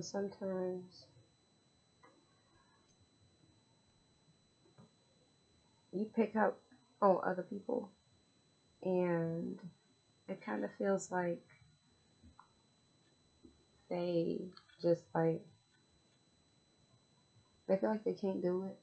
sometimes you pick up on other people, and it kind of feels like they just like they feel like they can't do it,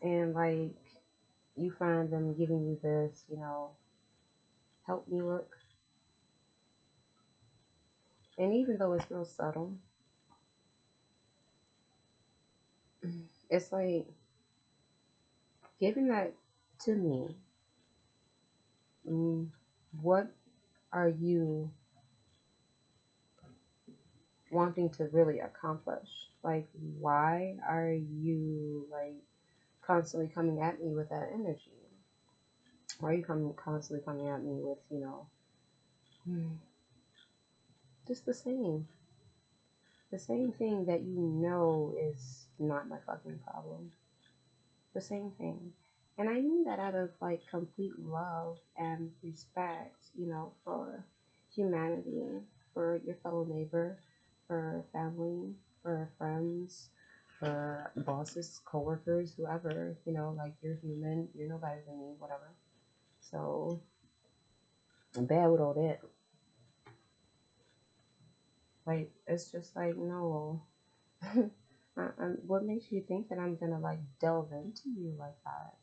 and like you find them giving you this, help me look, and even though it's real subtle, it's like giving that to me. mm, what are you wanting to really accomplish? Like, why are you like constantly coming at me with that energy? Why are you constantly coming at me with, mm, just the same thing that you know is not my fucking problem, the same thing. And I mean that out of like complete love and respect, for humanity, for your fellow neighbor, for family, for friends, for bosses, coworkers, whoever, like you're human, you're no better than me, whatever. So I'm bad with all that. Like it's just like no. What makes you think that I'm gonna like delve into you like that?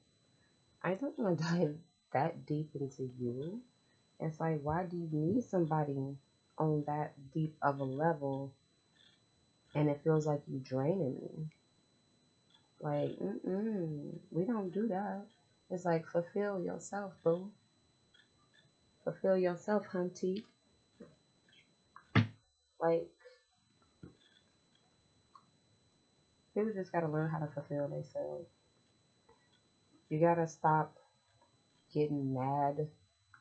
I don't want to dive that deep into you. It's like, why do you need somebody on that deep of a level and it feels like you draining me? Like, we don't do that. It's like, fulfill yourself, boo. Fulfill yourself, hunty. Like, people just gotta learn how to fulfill themselves. You gotta stop getting mad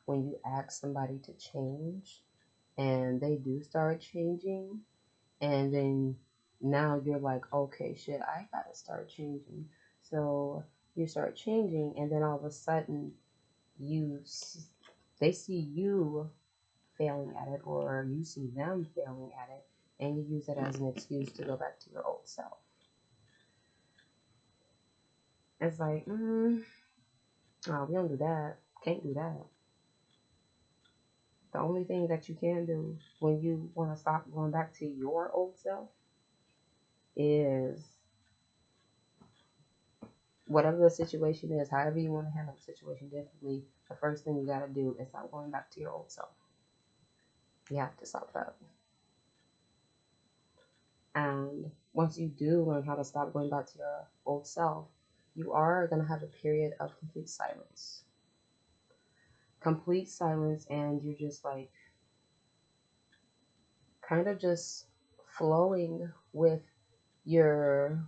when you ask somebody to change and they do start changing, and then now you're like, okay, shit, I gotta start changing. So you start changing, and then all of a sudden you they see you failing at it, or you see them failing at it, and you use it as an excuse to go back to your old self. It's like, oh, we don't do that. Can't do that. The only thing that you can do when you want to stop going back to your old self is whatever the situation is, however you want to handle the situation differently, the first thing you got to do is stop going back to your old self. You have to stop that. And once you do learn how to stop going back to your old self, you are going to have a period of complete silence. Complete silence, and you're just like kind of just flowing with your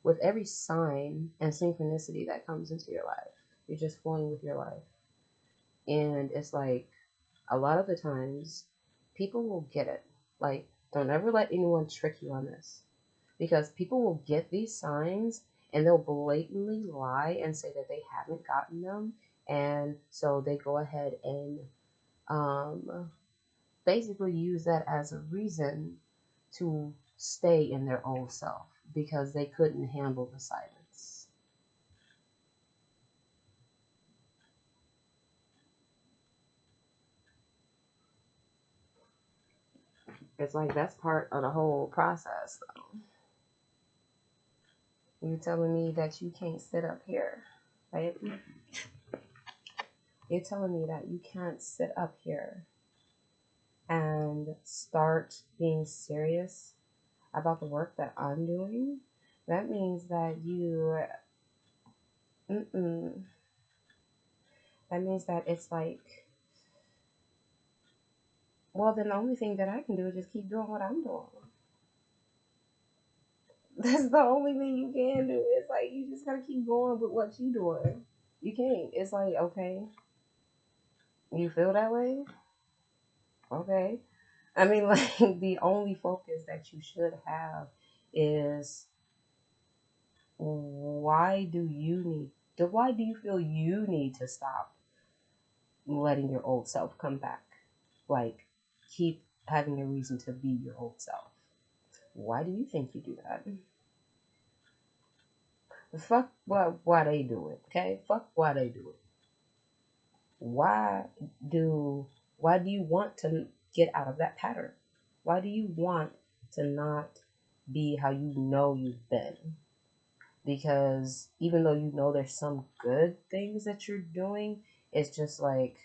with every sign and synchronicity that comes into your life. You're just flowing with your life. And it's like a lot of the times people will get it. Like, don't ever let anyone trick you on this. Because people will get these signs and they'll blatantly lie and say that they haven't gotten them. And so they go ahead and basically use that as a reason to stay in their old self because they couldn't handle the silence. It's like that's part of the whole process, though. You're telling me that you can't sit up here, right? You're telling me that you can't sit up here and start being serious about the work that I'm doing. That means that mm-mm. That means that it's like, well, then the only thing that I can do is just keep doing what I'm doing. That's the only thing you can do. It's like, you just gotta keep going with what you're doing. You can't. It's like, okay, you feel that way? Okay. I mean, like, the only focus that you should have is why do you feel you need to stop letting your old self come back? Like, keep having a reason to be your old self. Why do you think you do that? Fuck why they do it, okay? Fuck why they do it. Why do why do you want to get out of that pattern? Why do you want to not be how you know you've been? Because even though you know there's some good things that you're doing, it's just like,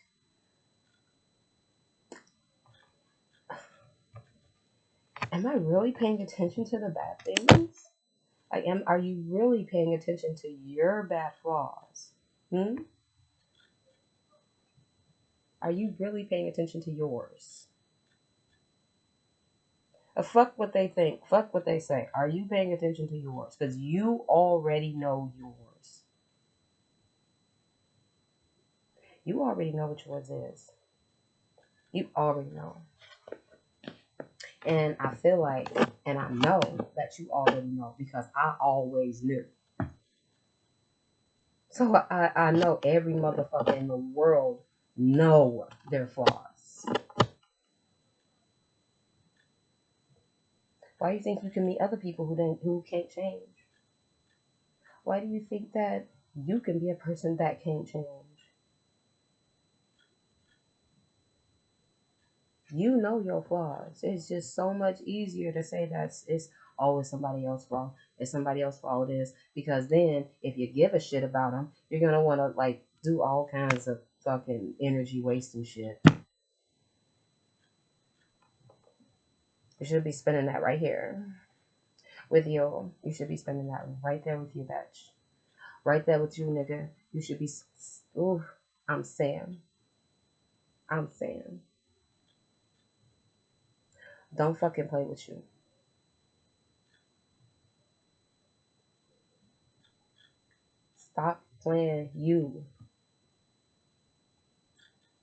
am I really paying attention to the bad things? Are you really paying attention to your bad flaws? Are you really paying attention to yours? Fuck what they think. Fuck what they say. Are you paying attention to yours? Because you already know yours. You already know what yours is. You already know. And I feel like, and I know that you already know because I always knew. So I know every motherfucker in the world know their flaws. Why do you think you can meet other people who can't change? Why do you think that you can be a person that can't change? You know your flaws. It's just so much easier to say that it's always somebody else's fault. It's somebody else's fault is because then if you give a shit about them, you're gonna want to like do all kinds of fucking energy wasting shit. You should be spending that right here with you. You should be spending that right there with your bitch. Right there with you, nigga. You should be. Ooh, I'm saying. I'm saying. Don't fucking play with you. Stop playing you.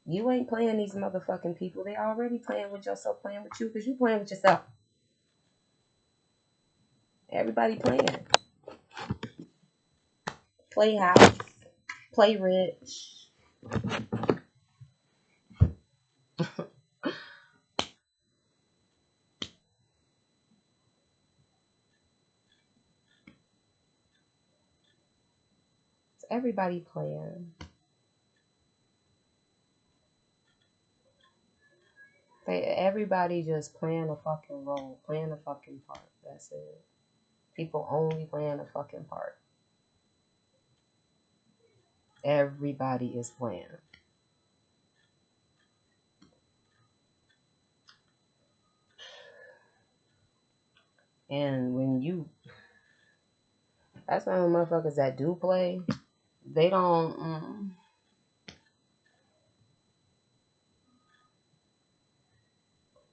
You ain't playing these motherfucking people. They already playing with yourself, playing with you, because you playing with yourself. Everybody playing. Play house. Play rich. It's everybody playing. Everybody just playing a fucking role. Playing a fucking part. That's it. People only playing a fucking part. Everybody is playing. And when you, that's why when motherfuckers that do play, they don't,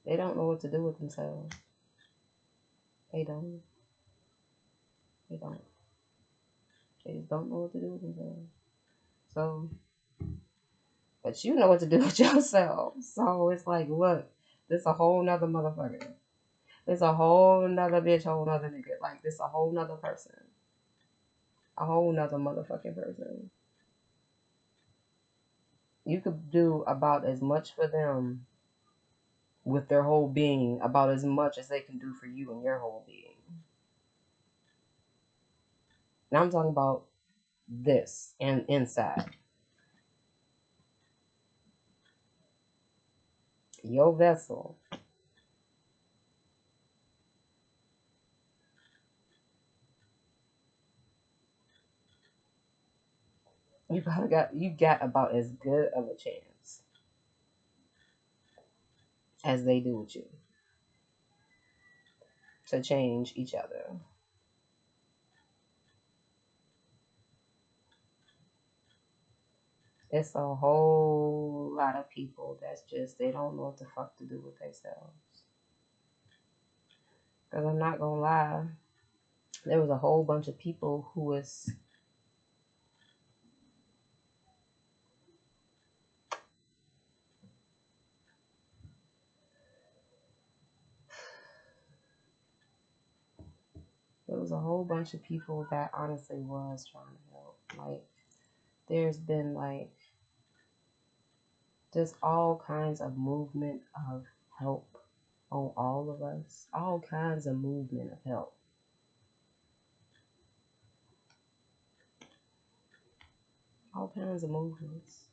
they don't know what to do with themselves. They don't. They don't. They just don't know what to do with themselves. So, but you know what to do with yourself. So it's like, look, this a whole nother motherfucker. This a whole nother bitch, whole nother nigga. Like, this a whole nother person. A whole nother motherfucking person. You could do about as much for them with their whole being, about as much as they can do for you and your whole being. Now I'm talking about this and inside. Your vessel. You got about as good of a chance as they do with you to change each other. It's a whole lot of people that's just, they don't know what the fuck to do with themselves. Because I'm not going to lie, there was a whole bunch of people who was, there was a whole bunch of people that honestly was trying to help. Like, there's been like, just all kinds of movement of help on all of us. All kinds of movement of help. All kinds of movements.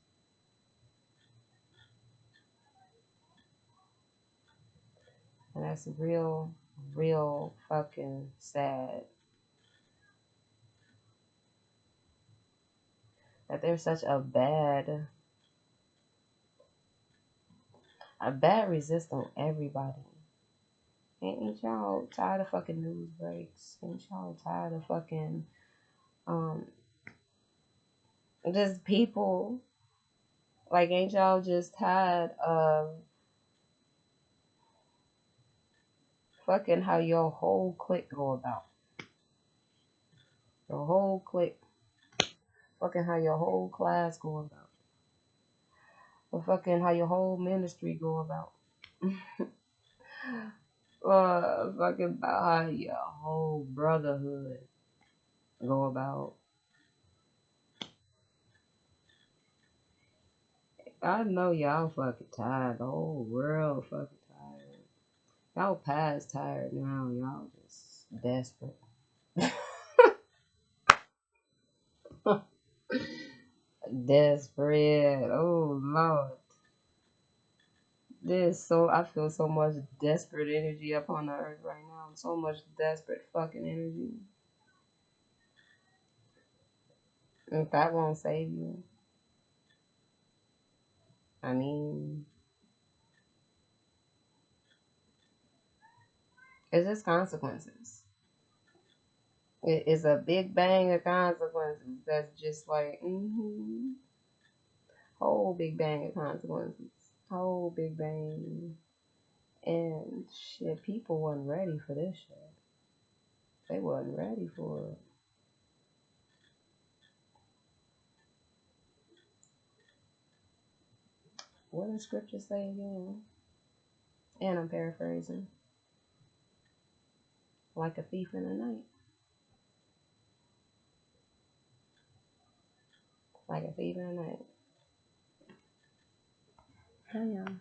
And that's real, real fucking sad. That there's such a bad resist on everybody. Ain't y'all tired of fucking news breaks? Ain't y'all tired of fucking just people? Like, ain't y'all just tired of fucking how your whole clique go about? Your whole clique. Fucking how your whole class go about. Or fucking how your whole ministry go about. Or fucking about how your whole brotherhood go about. I know y'all fucking tired. The whole world fucking tired. Y'all past tired now. Y'all just desperate. Desperate. Oh Lord. I feel so much desperate energy up on the earth right now. So much desperate fucking energy. If that won't save you, I mean, it's just consequences. It's a big bang of consequences. That's just like, whole big bang of consequences. Whole big bang. And shit, people wasn't ready for this shit. They wasn't ready for it. What does scripture say again? And I'm paraphrasing. Like a thief in the night. Like a thief in the night. Hey, y'all.